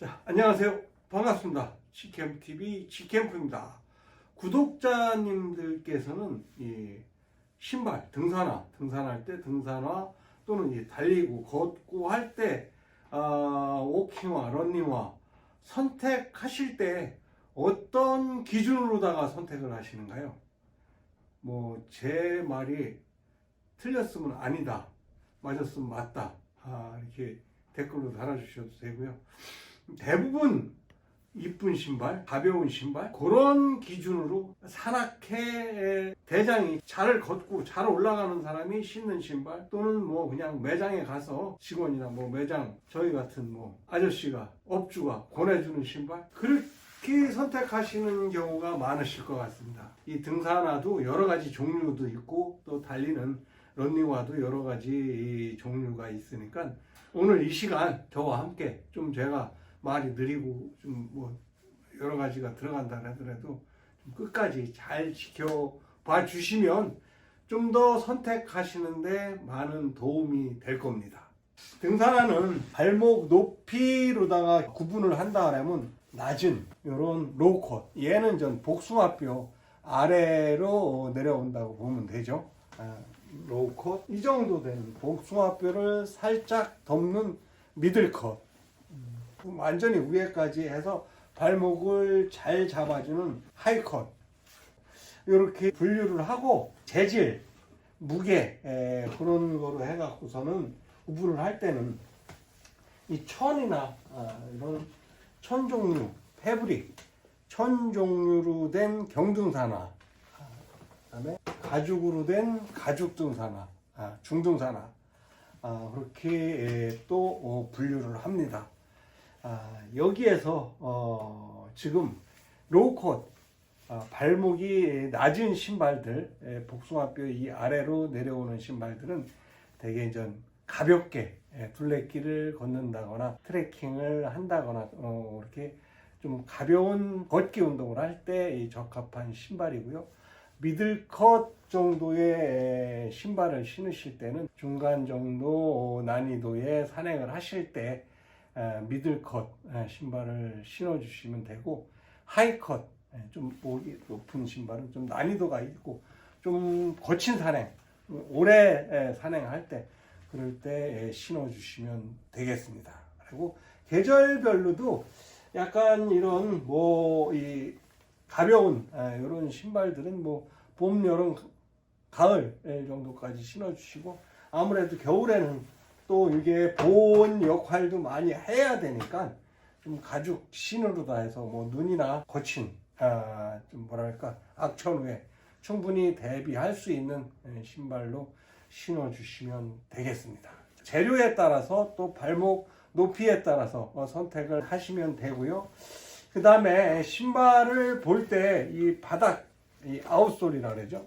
자, 안녕하세요. 반갑습니다. 치캠TV 치캠프입니다. 구독자님들께서는 이 신발, 등산할 때 등산화 또는 이 달리고 걷고 할 때 워킹화, 러닝화 선택하실 때 어떤 기준으로다가 선택을 하시는가요? 뭐 제 말이 틀렸으면 아니다, 맞았으면 맞다, 이렇게 댓글로 달아주셔도 되고요. 대부분 이쁜 신발, 가벼운 신발, 그런 기준으로 산악회 대장이 잘 걷고 잘 올라가는 사람이 신는 신발, 또는 뭐 그냥 매장에 가서 직원이나 뭐 매장 저희 같은 뭐 아저씨가 업주가 권해주는 신발, 그렇게 선택하시는 경우가 많으실 것 같습니다. 이 등산화도 여러 가지 종류도 있고 또 달리는 러닝화도 여러 가지 종류가 있으니까 오늘 이 시간 저와 함께 좀 제가 말이 느리고 좀 뭐 여러 가지가 들어간다 하더라도 좀 끝까지 잘 지켜봐 주시면 좀 더 선택하시는데 많은 도움이 될 겁니다. 등산화는 발목 높이로다가 구분을 한다 하면 낮은 이런 로우컷, 얘는 전 복숭아뼈 아래로 내려온다고 보면 되죠. 로우컷, 이 정도 되는 복숭아뼈를 살짝 덮는 미들컷, 완전히 위에까지 해서 발목을 잘 잡아주는 하이컷, 이렇게 분류를 하고 재질, 무게 그런 거로 해갖고서는 구분을 할 때는 이 천이나 이런 천 종류, 패브릭, 천 종류로 된 경등산화, 그다음에 가죽으로 된 가죽 등산화, 중등산화, 그렇게 또 분류를 합니다. 여기에서 지금 로우컷, 발목이 낮은 신발들, 복숭아뼈 이 아래로 내려오는 신발들은 대개 좀 가볍게 둘레길을 걷는다거나 트레킹을 한다거나 이렇게 좀 가벼운 걷기 운동을 할 때 적합한 신발이고요. 미들컷 정도의 신발을 신으실 때는 중간 정도 난이도의 산행을 하실 때 미들컷 신발을 신어 주시면 되고, 하이컷, 좀 목이 높은 신발은 좀 난이도가 있고 좀 거친 산행, 오래 산행할 때 그럴 때 신어 주시면 되겠습니다. 그리고 계절별로도 약간 이런 이 가벼운 이런 신발들은 뭐 봄, 여름, 가을 정도까지 신어 주시고, 아무래도 겨울에는 또 이게 보온 역할도 많이 해야 되니까 좀 가죽 신으로다 해서 뭐 눈이나 거친 좀 뭐랄까 악천후에 충분히 대비할 수 있는 신발로 신어 주시면 되겠습니다. 재료에 따라서 또 발목 높이에 따라서 선택을 하시면 되고요. 그 다음에 신발을 볼 때 이 바닥, 이 아웃솔이라 그러죠.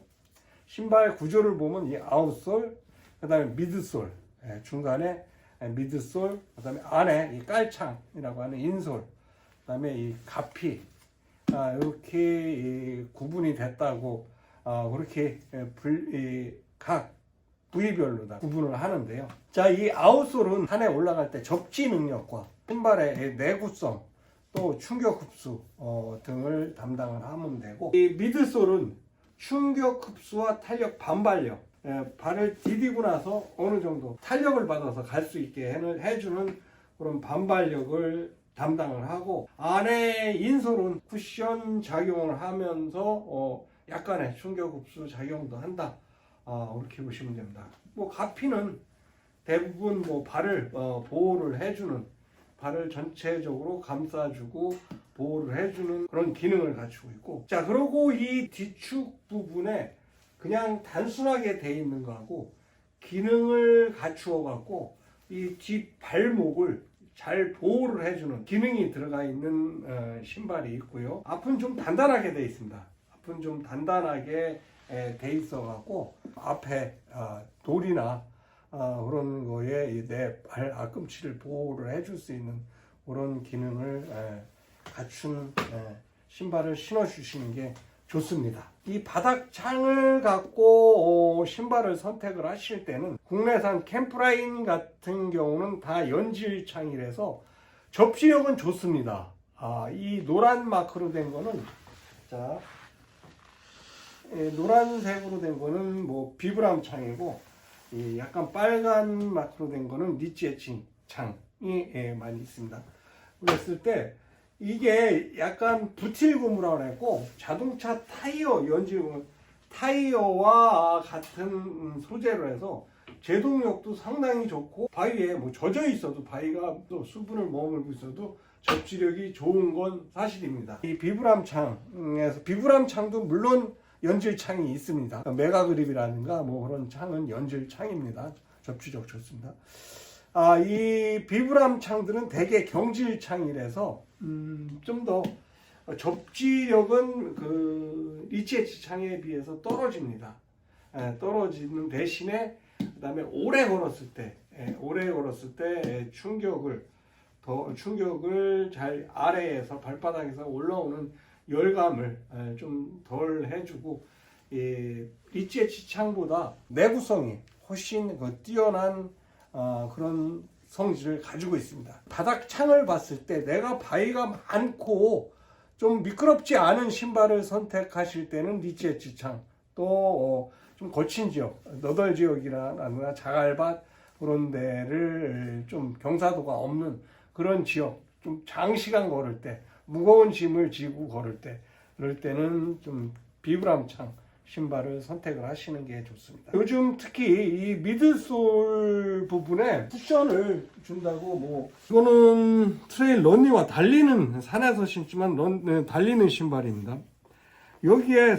신발 구조를 보면 이 아웃솔, 그 다음에 미드솔, 중간에 미드솔, 그 다음에 안에 이 깔창이라고 하는 인솔, 그 다음에 이 가피, 이렇게 구분이 됐다고 그렇게 각 부위별로 다 구분을 하는데요. 자, 이 아웃솔은 산에 올라갈 때 접지 능력과 신발의 내구성, 또 충격 흡수 등을 담당을 하면 되고, 이 미드솔은 충격 흡수와 탄력 반발력, 발을 디디고 나서 어느 정도 탄력을 받아서 갈 수 있게 해주는 그런 반발력을 담당을 하고, 안에 인솔은 쿠션 작용을 하면서 약간의 충격 흡수 작용도 한다, 그렇게 보시면 됩니다. 뭐 가피는 대부분 뭐 발을 보호를 해주는, 발을 전체적으로 감싸주고 보호를 해주는 그런 기능을 갖추고 있고, 자, 그리고 이 뒤축 부분에 그냥 단순하게 돼 있는 거하고 기능을 갖추어 갖고 이 뒷발목을 잘 보호를 해주는 기능이 들어가 있는 신발이 있고요. 앞은 좀 단단하게 돼 있습니다. 앞은 좀 단단하게 돼 있어 갖고 앞에 돌이나 그런 거에 내 발 앞꿈치를 보호를 해줄 수 있는 그런 기능을 갖춘 신발을 신어 주시는 게 좋습니다. 이 바닥창을 갖고 신발을 선택을 하실 때는 국내산 캠프라인 같은 경우는 다 연질창이라서 접지력은 좋습니다. 이 노란 마크로 된 거는, 자, 노란색으로 된 거는 뭐 비브람 창이고, 이 약간 빨간 마크로 된 거는 리치 에칭 창이 많이 있습니다. 그랬을 때 이게 약간 부틸 고무라고 했고, 자동차 타이어 연질 고무, 타이어와 같은 소재로 해서 제동력도 상당히 좋고, 바위에 뭐 젖어 있어도, 바위가 또 수분을 머물고 있어도 접지력이 좋은 건 사실입니다. 이 비브람 창에서, 비브람 창도 물론 연질 창이 있습니다. 메가그립이라든가 뭐 그런 창은 연질 창입니다. 접지력 좋습니다. 이 비브람 창들은 대개 경질 창이라서 좀 더 접지력은 그 리치에치 창에 비해서 떨어집니다. 떨어지는 대신에 그다음에 오래 걸었을 때 충격을 잘 아래에서 발바닥에서 올라오는 열감을 좀 덜 해주고, 리치에치 창보다 내구성이 훨씬 뛰어난 그런 성질을 가지고 있습니다. 바닥 창을 봤을 때 내가 바위가 많고 좀 미끄럽지 않은 신발을 선택하실 때는 리치에치 창, 또 좀 거친 지역, 너덜 지역이나 자갈밭 그런 데를 좀 경사도가 없는 그런 지역, 좀 장시간 걸을 때, 무거운 짐을 지고 걸을 때, 그럴 때는 좀 비브람 창 신발을 선택을 하시는 게 좋습니다. 요즘 특히 이 미드솔 부분에 쿠션을 준다고, 뭐 이거는 트레일 런닝화, 달리는, 산에서 신지만 달리는 신발입니다. 여기에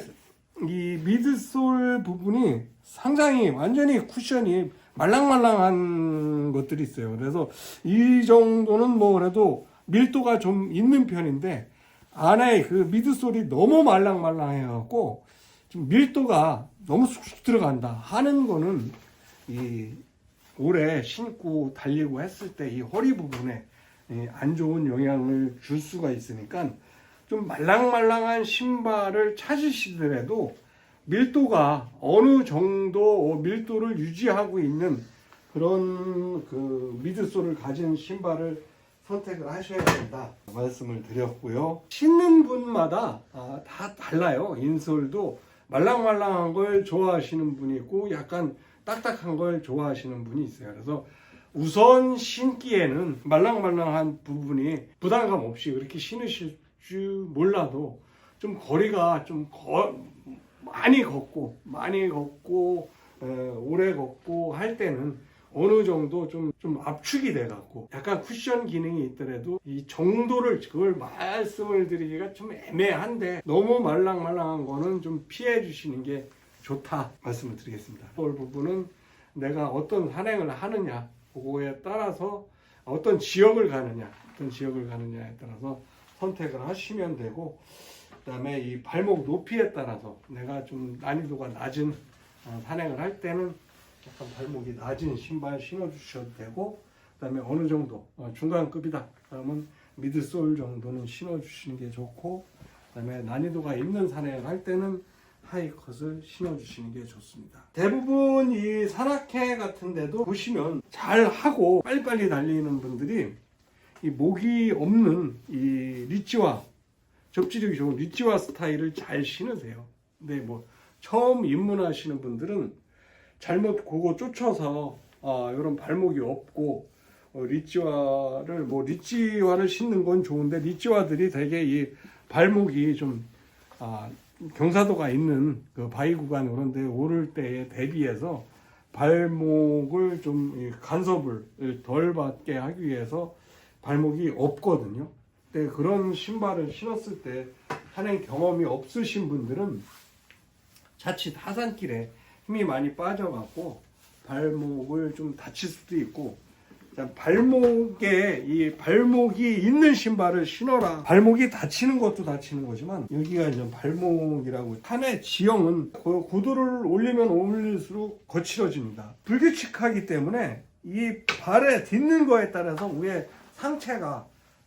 이 미드솔 부분이 상당히 완전히 쿠션이 말랑말랑한 것들이 있어요. 그래서 이 정도는 뭐 그래도 밀도가 좀 있는 편인데, 안에 그 미드솔이 너무 말랑말랑해갖고 좀 밀도가 너무 쑥쑥 들어간다 하는 거는, 이 오래 신고 달리고 했을 때 이 허리 부분에 안 좋은 영향을 줄 수가 있으니까, 좀 말랑말랑한 신발을 찾으시더라도 밀도가 어느 정도 밀도를 유지하고 있는 그런 그 미드솔을 가진 신발을 선택을 하셔야 된다 말씀을 드렸고요. 신는 분마다 다 달라요. 인솔도 말랑말랑한 걸 좋아하시는 분이 있고 약간 딱딱한 걸 좋아하시는 분이 있어요. 그래서 우선 신기에는 말랑말랑한 부분이 부담감 없이 그렇게 신으실 줄 몰라도, 좀 거리가 좀 많이 걷고 오래 걷고 할 때는 어느 정도 좀 압축이 돼 갖고 약간 쿠션 기능이 있더라도 이 정도를, 그걸 말씀을 드리기가 좀 애매한데, 너무 말랑말랑한 거는 좀 피해 주시는 게 좋다 말씀을 드리겠습니다. 이 부분은 내가 어떤 산행을 하느냐, 그거에 따라서 어떤 지역을 가느냐에 따라서 선택을 하시면 되고, 그다음에 이 발목 높이에 따라서 내가 좀 난이도가 낮은 산행을 할 때는 약간 발목이 낮은 신발 신어주셔도 되고, 그다음에 어느 정도 중간급이다 그러면 미드솔 정도는 신어주시는 게 좋고, 그다음에 난이도가 있는 산행을 할 때는 하이컷을 신어주시는 게 좋습니다. 대부분 이 산악회 같은 데도 보시면 잘 하고 빨리빨리 달리는 분들이 이 목이 없는 이 리치화, 접지력이 좋은 리치화 스타일을 잘 신으세요. 근데 뭐 처음 입문하시는 분들은 잘못 그거 쫓아서 이런 발목이 없고 리치화를 신는 건 좋은데, 리치화들이 되게 이 발목이 좀 경사도가 있는 그 바위 구간 그런 데 오를 때에 대비해서 발목을 좀 간섭을 덜 받게 하기 위해서 발목이 없거든요. 근데 그런 신발을 신었을 때 산행 경험이 없으신 분들은 자칫 하산길에 힘이 많이 빠져갖고 발목을 좀 다칠 수도 있고, 발목이 있는 신발을 신어라. 발목이 다치는 것도 다치는 거지만, 여기가 이제 발목이라고, 산의 지형은 고도를 올리면 올릴수록 거칠어집니다. 불규칙하기 때문에 이 발에 딛는 거에 따라서 위에 상체가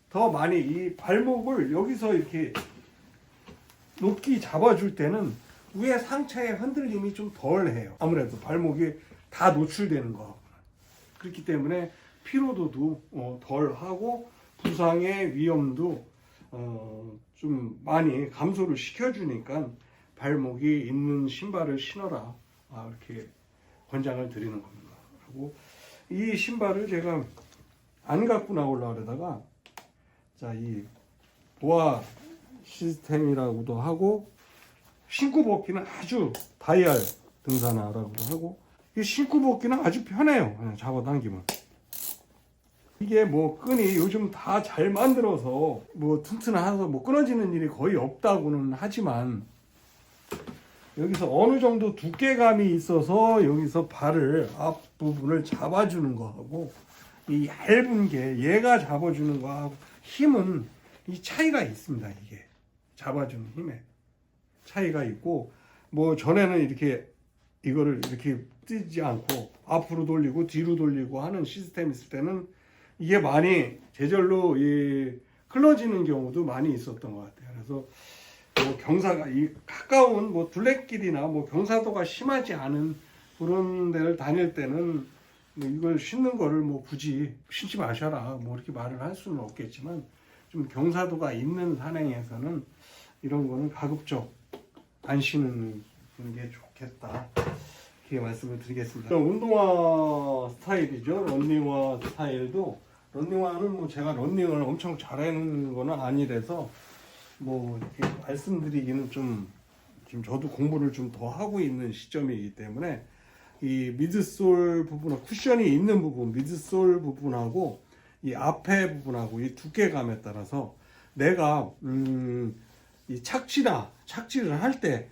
더 많이, 이 발목을 여기서 이렇게 높이 잡아줄 때는 위에 상체의 흔들림이 좀 덜해요. 아무래도 발목이 다 노출되는 거. 그렇기 때문에 피로도도 덜하고 부상의 위험도 좀 많이 감소를 시켜주니까 발목이 있는 신발을 신어라, 이렇게 권장을 드리는 겁니다. 그리고 이 신발을 제가 안 갖고 나오려고 그러다가 이 보아 시스템이라고도 하고 신고 벗기는 아주 다이얼 등산화라고도 하고, 이 신고 벗기는 아주 편해요. 그냥 잡아당기면. 이게 뭐 끈이 요즘 다 잘 만들어서 뭐 튼튼해서 뭐 끊어지는 일이 거의 없다고는 하지만, 여기서 어느 정도 두께감이 있어서 여기서 발을 앞부분을 잡아주는 거하고 이 얇은 게 얘가 잡아주는 거하고 힘은 이 차이가 있습니다. 이게 잡아주는 힘에 차이가 있고, 뭐 전에는 이렇게 이거를 이렇게 뛰지 않고 앞으로 돌리고 뒤로 돌리고 하는 시스템이 있을 때는 이게 많이 제절로 클러지는 경우도 많이 있었던 것 같아요. 그래서 뭐 경사가 가까운 뭐 둘레길이나 뭐 경사도가 심하지 않은 그런 데를 다닐 때는 뭐 이걸 신는 거를 뭐 굳이 신지 마셔라 뭐 이렇게 말을 할 수는 없겠지만, 좀 경사도가 있는 산행에서는 이런 거는 가급적 안 신는 게 좋겠다, 이렇게 말씀을 드리겠습니다. 운동화 스타일이죠. 런닝화 스타일도, 런닝화는 뭐 제가 런닝을 엄청 잘하는 거는 아니라서 뭐 이렇게 말씀드리기는 좀, 지금 저도 공부를 좀 더 하고 있는 시점이기 때문에 이 미드솔 부분, 쿠션이 있는 부분, 미드솔 부분하고 이 앞에 부분하고 이 두께감에 따라서 내가 이 착지를 할 때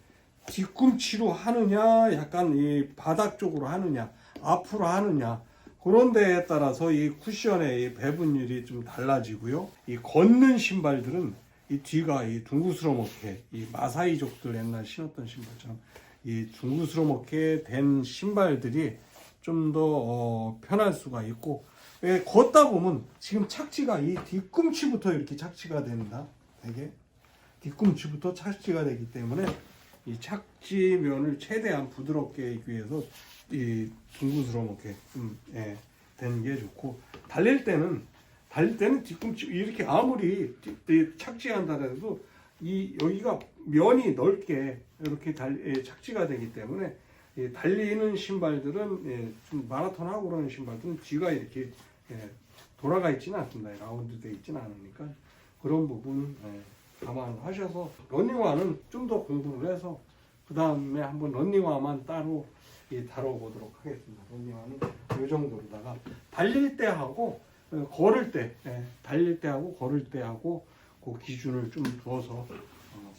뒤꿈치로 하느냐, 약간 이 바닥 쪽으로 하느냐, 앞으로 하느냐, 그런 데에 따라서 이 쿠션의 이 배분율이 좀 달라지고요. 이 걷는 신발들은 이 뒤가 이 둥그스러먹게, 이 마사이족들 옛날 신었던 신발처럼 이 둥그스러먹게 된 신발들이 좀 더 편할 수가 있고, 걷다 보면 지금 착지가 이 뒤꿈치부터 이렇게 착지가 된다. 되게 뒤꿈치부터 착지가 되기 때문에 이 착지면을 최대한 부드럽게 하기 위해서 이 둥그스러먹게 되는 게 좋고, 달릴 때는 뒤꿈치 이렇게 아무리 착지한다 해도 이 여기가 면이 넓게 이렇게 착지가 되기 때문에 달리는 신발들은 좀 마라톤하고 그러는 신발들은 뒤가 이렇게 돌아가 있지는 않습니다. 라운드되어 있지는 않으니까 그런 부분 감안하셔서, 러닝화는 좀 더 공부를 해서 그 다음에 한번 러닝화만 따로 다뤄보도록 하겠습니다. 러닝화는 이 정도로다가 달릴 때 하고 걸을 때, 달릴 때 하고 걸을 때 하고 그 기준을 좀 두어서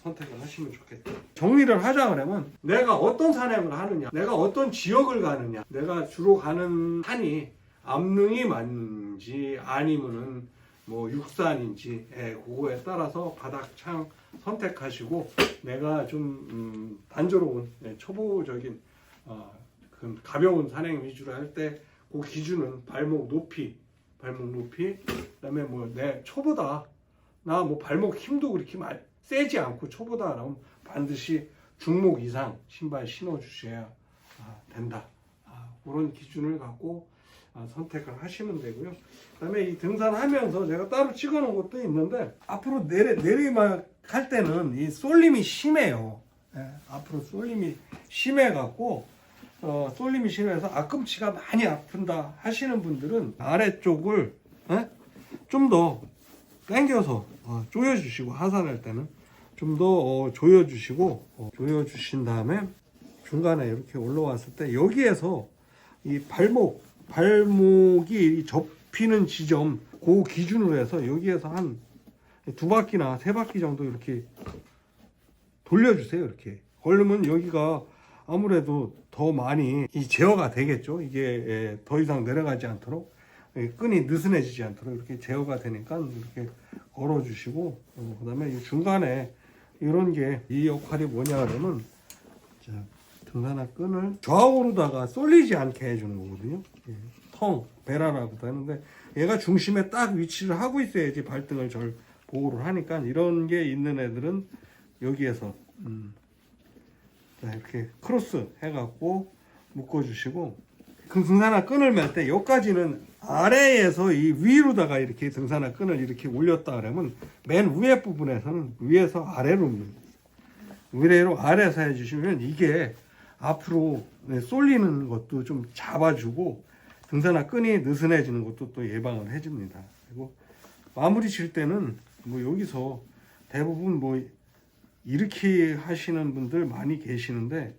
선택을 하시면 좋겠다. 정리를 하자 그러면, 내가 어떤 산행을 하느냐, 내가 어떤 지역을 가느냐, 내가 주로 가는 산이 암릉이 맞는지 아니면은 뭐 육산인지, 그거에 따라서 바닥창 선택하시고, 내가 좀 단조로운 초보적인 가벼운 산행 위주로 할 때 그 기준은 발목 높이, 그다음에 뭐 내 초보다, 나 뭐 발목 힘도 그렇게 세지 않고 초보다라면 반드시 중목 이상 신발 신어 주셔야 된다. 그런 기준을 갖고 선택을 하시면 되고요. 그다음에 이 등산하면서 제가 따로 찍어 놓은 것도 있는데, 앞으로 내리막 할 때는 이 쏠림이 심해요. 앞으로 쏠림이 심해 갖고 쏠림이 심해서 앞꿈치가 많이 아픈다 하시는 분들은 아래쪽을 좀 더 당겨서 조여주시고, 하산할 때는 좀 더 조여주시고, 조여주신 다음에 중간에 이렇게 올라왔을 때 여기에서 이 발목이 접히는 지점, 그 기준으로 해서 여기에서 한 2바퀴나 3바퀴 정도 이렇게 돌려주세요. 이렇게 걸으면 여기가 아무래도 더 많이 제어가 되겠죠. 이게 더 이상 내려가지 않도록, 끈이 느슨해지지 않도록 이렇게 제어가 되니까 이렇게 걸어주시고, 그 다음에 이 중간에 이런 게 이 역할이 뭐냐 하면, 등산화 끈을 좌우로다가 쏠리지 않게 해주는 거거든요. 베라라고도 하는데, 얘가 중심에 딱 위치를 하고 있어야지 발등을 잘 보호를 하니까, 이런 게 있는 애들은 여기에서 이렇게 크로스 해갖고 묶어주시고, 그 등산화 끈을 맬 때 여기까지는 아래에서 이 위로다가 이렇게 등산화 끈을 이렇게 올렸다 그러면 맨 위에 부분에서는 위에서 아래로 위로 아래에서 해주시면 이게 앞으로 쏠리는 것도 좀 잡아주고 등산화 끈이 느슨해지는 것도 또 예방을 해줍니다. 그리고 마무리 칠 때는 뭐 여기서 대부분 뭐 이렇게 하시는 분들 많이 계시는데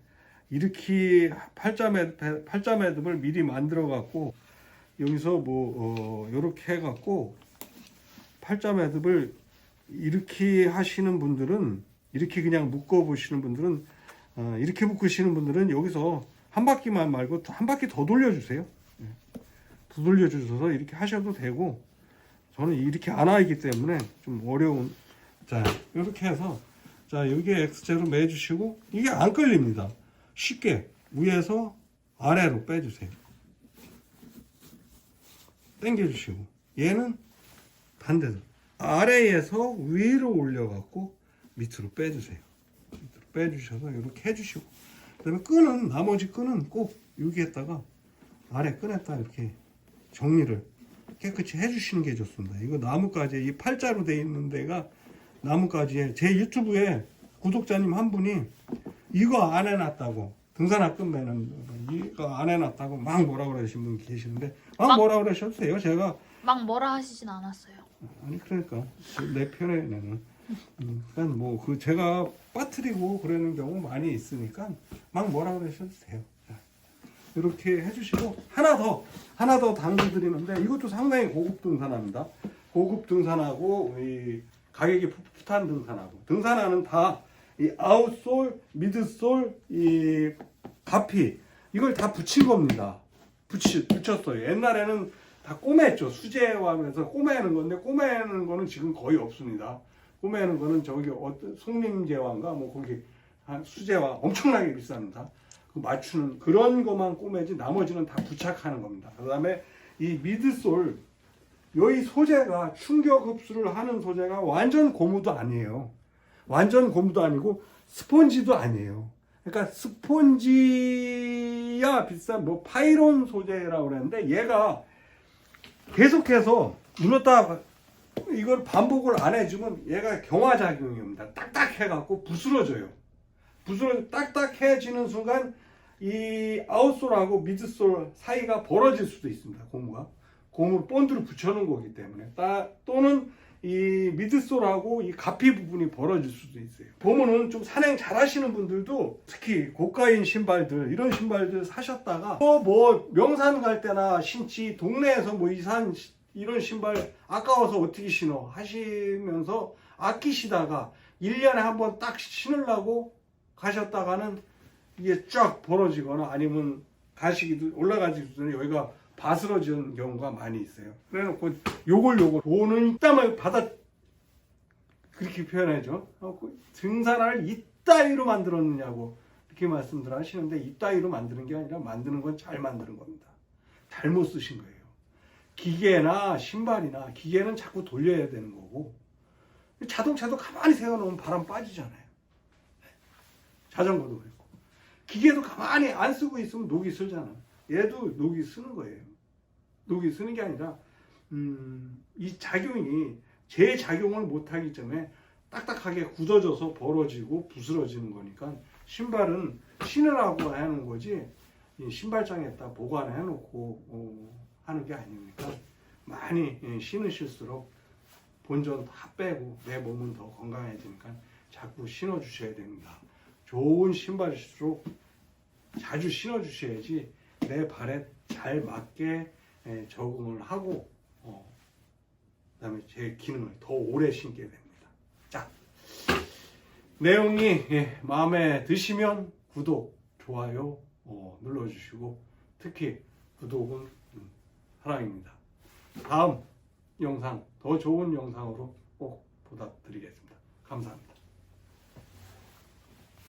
이렇게 팔자 매듭을 미리 만들어 갖고 여기서 뭐 이렇게 해 갖고 팔자 매듭을 이렇게 하시는 분들은 이렇게 그냥 묶어 보시는 분들은 이렇게 묶으시는 분들은 여기서 한 바퀴만 말고 한 바퀴 더 돌려주세요. 더 돌려주셔서 이렇게 하셔도 되고 저는 이렇게 안 하기 때문에 좀 어려운. 자 이렇게 해서 자 여기에 X자로 매주시고 이게 안 끌립니다. 쉽게 위에서 아래로 빼주세요. 당겨주시고 얘는 반대로 아래에서 위로 올려갖고 밑으로 빼주세요. 밑으로 빼주셔서 이렇게 해주시고 그다음에 끈은 나머지 끈은 꼭 여기에다가 아래 끈에다 이렇게 정리를 깨끗이 해주시는 게 좋습니다. 이거 나뭇가지 이 팔자로 되어 있는 데가 나뭇가지에 제 유튜브에 구독자님 한 분이 이거 안 해놨다고 등산화 끈 매는 이거 안 해놨다고 막 뭐라 그러신 분 계시는데 막 뭐라 그러셔도 돼요. 제가 막 뭐라 하시진 않았어요. 아니 그러니까 내 편에는 그러니까 뭐 그 제가 빠뜨리고 그러는 경우 많이 있으니까 막 뭐라 그러셔도 돼요. 자, 이렇게 해주시고 하나 더 당겨드리는데 이것도 상당히 고급 등산화입니다. 고급 등산화고 이 가격이 풋풋한 등산화고 등산화는 다 이 아웃솔, 미드솔, 이 가피 이걸 다 붙인 겁니다. 붙였어요. 옛날에는 다 꼬맸죠. 수제화면서 꼬매는 건데 꼬매는 거는 지금 거의 없습니다. 꼬매는 거는 저기 어떤 송림제화인가 뭐 거기 한 수제화 엄청나게 비쌉니다. 그 맞추는 그런 것만 꼬매지 나머지는 다 부착하는 겁니다. 그다음에 이 미드솔 여기 소재가 충격 흡수를 하는 소재가 완전 고무도 아니에요. 완전 고무도 아니고 스펀지도 아니에요. 그러니까 스펀지야 비싼 뭐 파이론 소재라고 그랬는데 얘가 계속해서 물었다 이걸 반복을 안 해주면 얘가 경화작용이 옵니다. 딱딱해갖고 부스러져요. 딱딱해지는 순간 이 아웃솔하고 미드솔 사이가 벌어질 수도 있습니다. 고무를 본드로 붙여놓은 거기 때문에 또는 이 미드솔하고 이 가피 부분이 벌어질 수도 있어요. 보면은 좀 산행 잘 하시는 분들도 특히 고가인 신발들 이런 신발들 사셨다가 또 뭐 명산 갈 때나 신지 동네에서 뭐 이런 신발 아까워서 어떻게 신어 하시면서 아끼시다가 1년에 한번 딱 신으려고 가셨다가는 이게 쫙 벌어지거나 아니면 올라가지기 전에 여기가 바스러지는 경우가 많이 있어요. 그래놓고 요걸 돈은 이따만 받아 그렇게 표현하죠. 등산화를 이따위로 만들었느냐고 이렇게 말씀들 하시는데 이따위로 만드는 게 아니라 만드는 건 잘 만드는 겁니다. 잘못 쓰신 거예요. 기계나 신발이나 기계는 자꾸 돌려야 되는 거고 자동차도 가만히 세워놓으면 바람 빠지잖아요. 자전거도 그렇고 기계도 가만히 안 쓰고 있으면 녹이 슬잖아. 얘도 녹이 쓰는 거예요. 녹이 쓰는 게 아니라 이 작용이 제 작용을 못하기 때문에 딱딱하게 굳어져서 벌어지고 부스러지는 거니까 신발은 신으라고 하는 거지 이 신발장에다 보관해 놓고 하는 게 아니니까 많이 신으실수록 본전 다 빼고 내 몸은 더 건강해지니까 자꾸 신어 주셔야 됩니다. 좋은 신발일수록 자주 신어 주셔야지 내 발에 잘 맞게 적응을 하고 그다음에 제 기능을 더 오래 신게 됩니다. 자, 내용이 마음에 드시면 구독, 좋아요 눌러주시고 특히 구독은 사랑입니다. 다음 영상 더 좋은 영상으로 꼭 보답드리겠습니다. 감사합니다.